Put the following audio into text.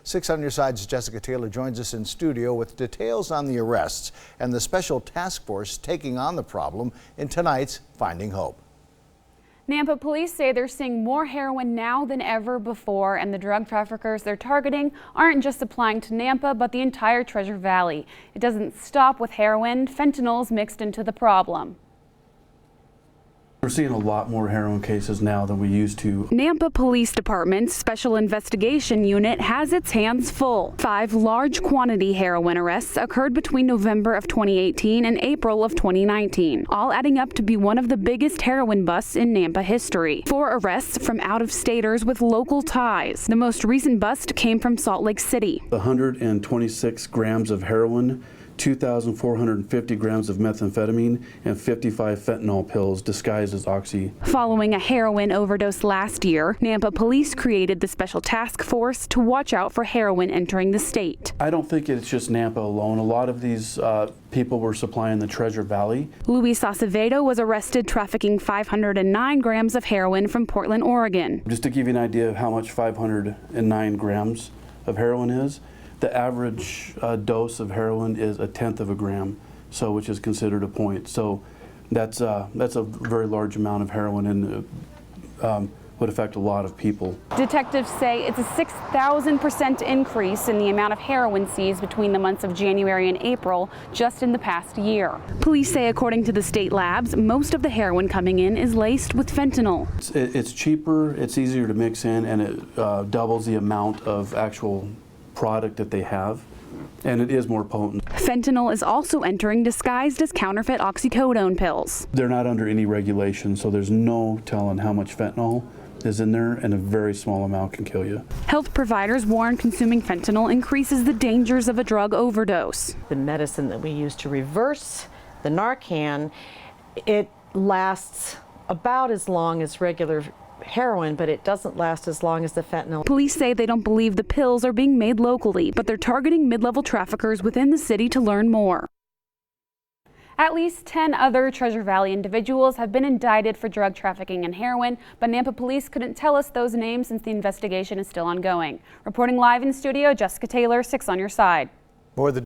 6 on Your Side's Jessica Taylor joins us in studio with details on the arrests and the special task force taking on the problem in tonight's Finding Hope. Nampa Police say they're seeing more heroin now than ever before, and the drug traffickers they're targeting aren't just applying to Nampa, but the entire Treasure Valley. It doesn't stop with heroin. Fentanyl's mixed into the problem. We're seeing a lot more heroin cases now than we used to. Nampa Police Department's Special Investigation Unit has its hands full. 5 large quantity heroin arrests occurred between November of 2018 and April of 2019, all adding up to be one of the biggest heroin busts in Nampa history. 4 arrests from out-of-staters with local ties. The most recent bust came from Salt Lake City. 126 grams of heroin, 2,450 grams of methamphetamine, and 55 fentanyl pills disguised as oxy. Following a heroin overdose last year, Nampa Police created the special task force to watch out for heroin entering the state. I don't think it's just Nampa alone. A lot of these people were supplying the Treasure Valley. Luis Acevedo was arrested trafficking 509 grams of heroin from Portland, Oregon. Just to give you an idea of how much 509 grams of heroin is, the average dose of heroin is 1/10 of a gram, so which is considered a point. So that's a very large amount of heroin and would affect a lot of people. Detectives say it's a 6,000% increase in the amount of heroin seized between the months of January and April just in the past year. Police say according to the state labs, most of the heroin coming in is laced with fentanyl. It's cheaper, it's easier to mix in, and it doubles the amount of actual product that they have, and it is more potent. Fentanyl is also entering disguised as counterfeit oxycodone pills. They're not under any regulation, so there's no telling how much fentanyl is in there, and a very small amount can kill you. Health providers warn consuming fentanyl increases the dangers of a drug overdose. The medicine that we use to reverse the Narcan, it lasts about as long as regular heroin, but it doesn't last as long as the fentanyl. Police say they don't believe the pills are being made locally, but they're targeting mid-level traffickers within the city to learn more. At least 10 other Treasure Valley individuals have been indicted for drug trafficking and heroin, but Nampa Police couldn't tell us those names since the investigation is still ongoing. Reporting live in studio, Jessica Taylor, 6 on Your Side. Boy, the